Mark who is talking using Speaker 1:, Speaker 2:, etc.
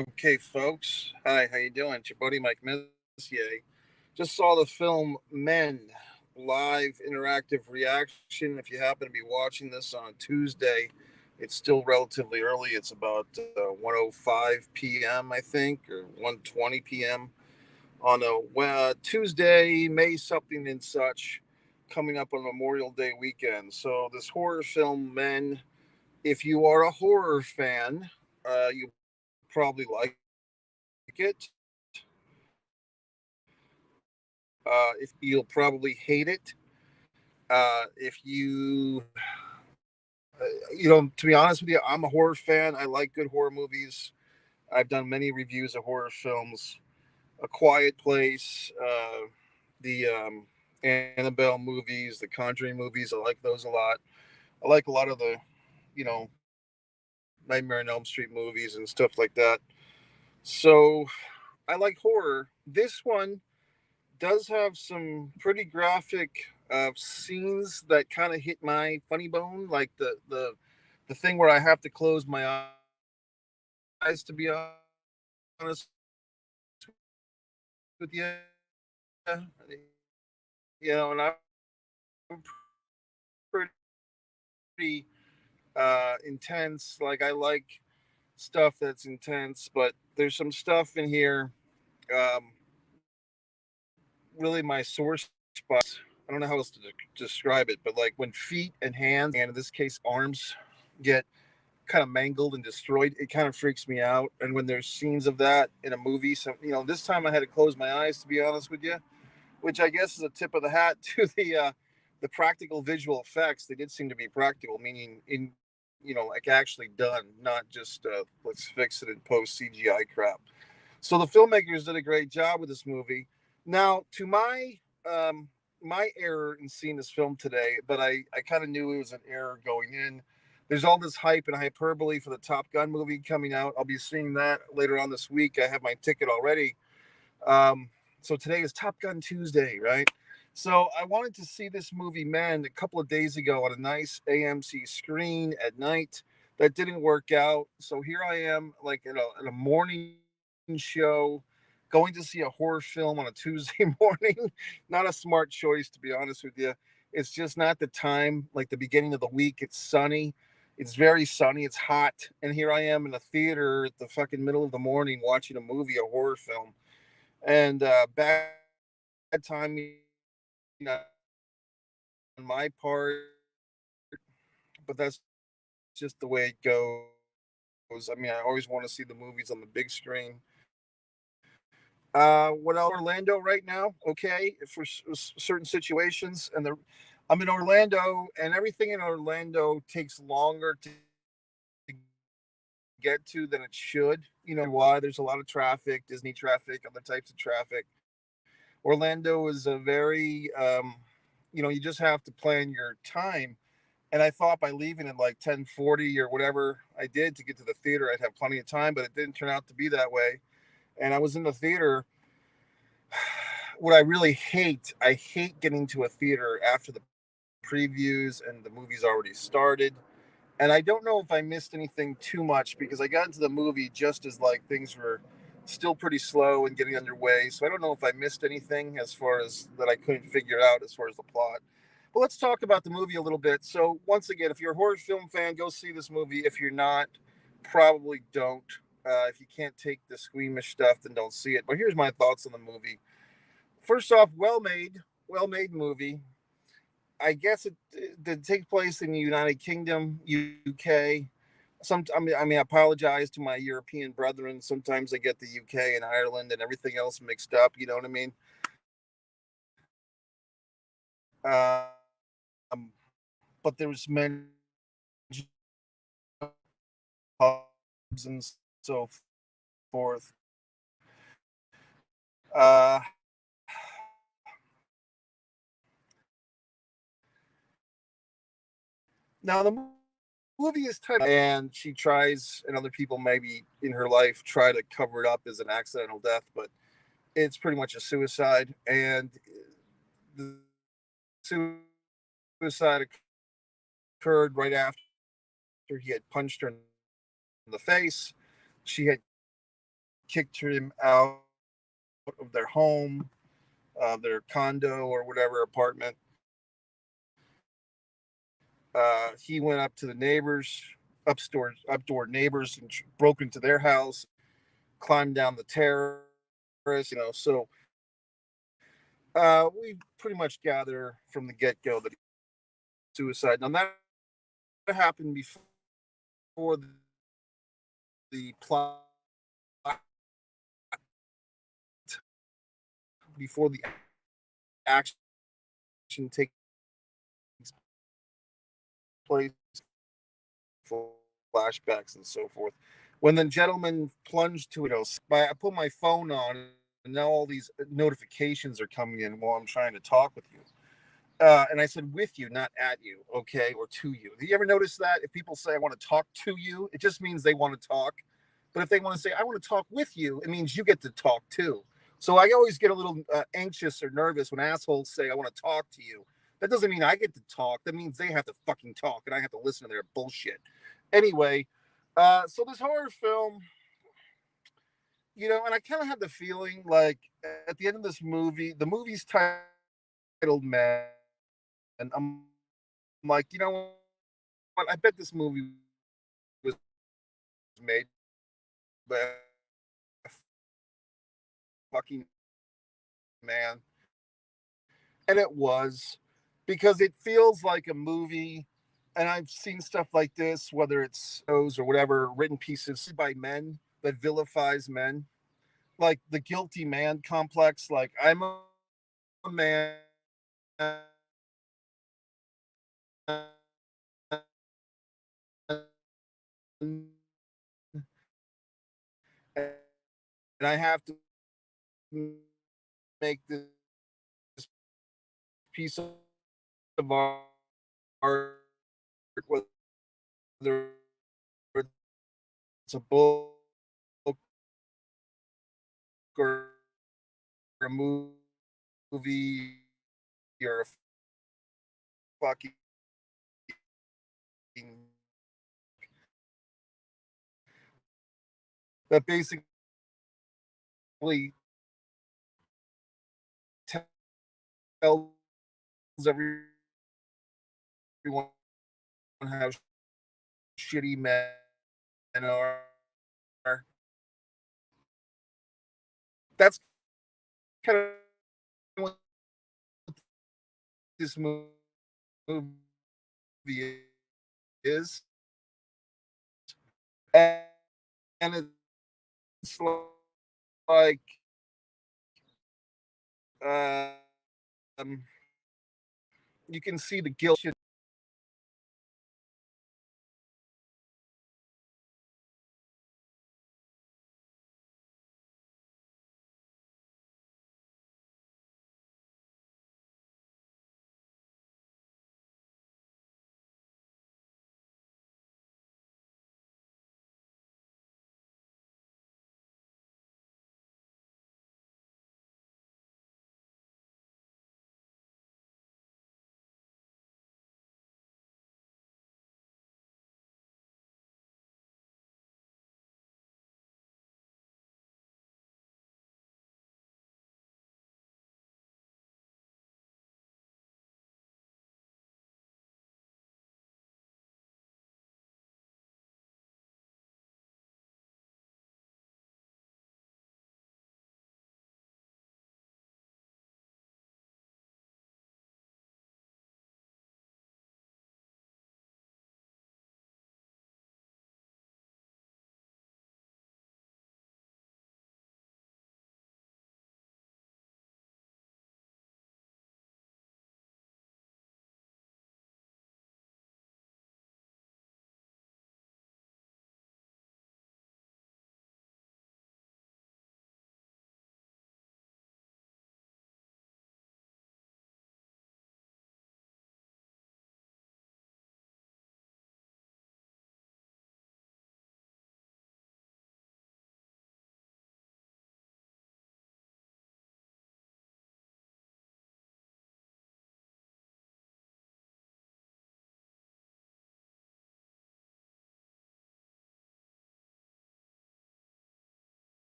Speaker 1: Okay, folks. Hi, how you doing? It's your buddy Mike Messier. Just saw the film Men, live interactive reaction. If you happen to be watching this on Tuesday, it's still relatively early. It's about 1:05 p.m. I think, or 1:20 p.m. on a Tuesday, May something and such, coming up on Memorial Day weekend. So this horror film Men, if you are a horror fan, you probably like it. If you'll probably hate it. If you, to be honest with you, I'm a horror fan. I like good horror movies. I've done many reviews of horror films. A Quiet Place, the Annabelle movies, the Conjuring movies. I like those a lot. I like a lot of the, you know, Nightmare on Elm Street movies and stuff like that. So I like horror. This one does have some pretty graphic scenes that kind of hit my funny bone, like the thing where I have to close my eyes. To be honest with you, and I'm pretty intense. Like I like stuff that's intense, but there's some stuff in here. Um, Really, my sore spots. I don't know how else to describe it, but like when feet and hands, and in this case arms, get kind of mangled and destroyed, it kind of freaks me out. And when there's scenes of that in a movie, so this time I had to close my eyes, to be honest with you, which I guess is a tip of the hat to the practical visual effects. They did seem to be practical, meaning in like actually done, not just let's fix it in post CGI crap. So the filmmakers did a great job with this movie. Now, to um, my error in seeing this film today, but I kind of knew it was an error going in. There's all this hype and hyperbole for the Top Gun movie coming out. I'll be seeing that later on this week. I have my ticket already. Um, so today is Top Gun Tuesday, right? So I wanted to see this movie Men a couple of days ago on a nice AMC screen at night. That didn't work out. So here I am, like in a morning show, going to see a horror film on a Tuesday morning. Not a smart choice, to be honest with you. It's just not the time. Like the beginning of the week, it's sunny. It's very sunny. It's hot, and here I am in a theater at the fucking middle of the morning watching a movie, a horror film, and bad timing on my part, but that's just the way it goes. I mean, I always want to see the movies on the big screen. What else? Orlando right now, okay, for certain situations, I'm in Orlando, and everything in Orlando takes longer to get to than it should. Why? There's a lot of traffic, Disney traffic, other types of traffic. Orlando is a very, you just have to plan your time. And I thought by leaving at like 10:40 or whatever I did to get to the theater, I'd have plenty of time, but it didn't turn out to be that way. And I was in the theater. What I hate getting to a theater after the previews and the movie's already started. And I don't know if I missed anything too much because I got into the movie just as like things were still pretty slow and getting underway. So I don't know if I missed anything as far as that I couldn't figure out as far as the plot. But let's talk about the movie a little bit. So once again, if you're a horror film fan, go see this movie. If you're not, probably don't. If you can't take the squeamish stuff, then don't see it. But here's my thoughts on the movie. First off, well made movie. I guess it did take place in the United Kingdom, UK. I apologize to my European brethren. Sometimes I get the UK and Ireland and everything else mixed up. You know what I mean? But there's many pubs and so forth. Uh, Now the movie is titled, and she tries, and other people maybe in her life try to cover it up as an accidental death, but it's pretty much a suicide. And the suicide occurred right after he had punched her in the face. She had kicked him out of their home, their condo or whatever apartment. He went up to the neighbors, updoor neighbors, and broke into their house, climbed down the terrace. So we pretty much gather from the get go that suicide. Now that happened before the plot, before the action takes place, flashbacks and so forth. When the gentleman plunged to it, I put my phone on, and now all these notifications are coming in while I'm trying to talk with you. And I said with you, not at you, okay, or to you. Do you ever notice that if people say I want to talk to you, it just means they want to talk. But if they want to say I want to talk with you, it means you get to talk too. So I always get a little anxious or nervous when assholes say I want to talk to you. That doesn't mean I get to talk. That means they have to fucking talk, and I have to listen to their bullshit. Anyway, so this horror film, and I kind of had the feeling like at the end of this movie, the movie's titled Man, and I'm like, you know what? I bet this movie was made by a fucking man. And it was, because it feels like a movie. And I've seen stuff like this, whether it's shows or whatever, written pieces by men that vilifies men, like the guilty man complex. Like, I'm a man, and I have to make this piece of art, whether it's a book or a movie or a fucking that basically tells everyone how shitty men are. That's kind of what this movie is, and it's like um, you can see the guilt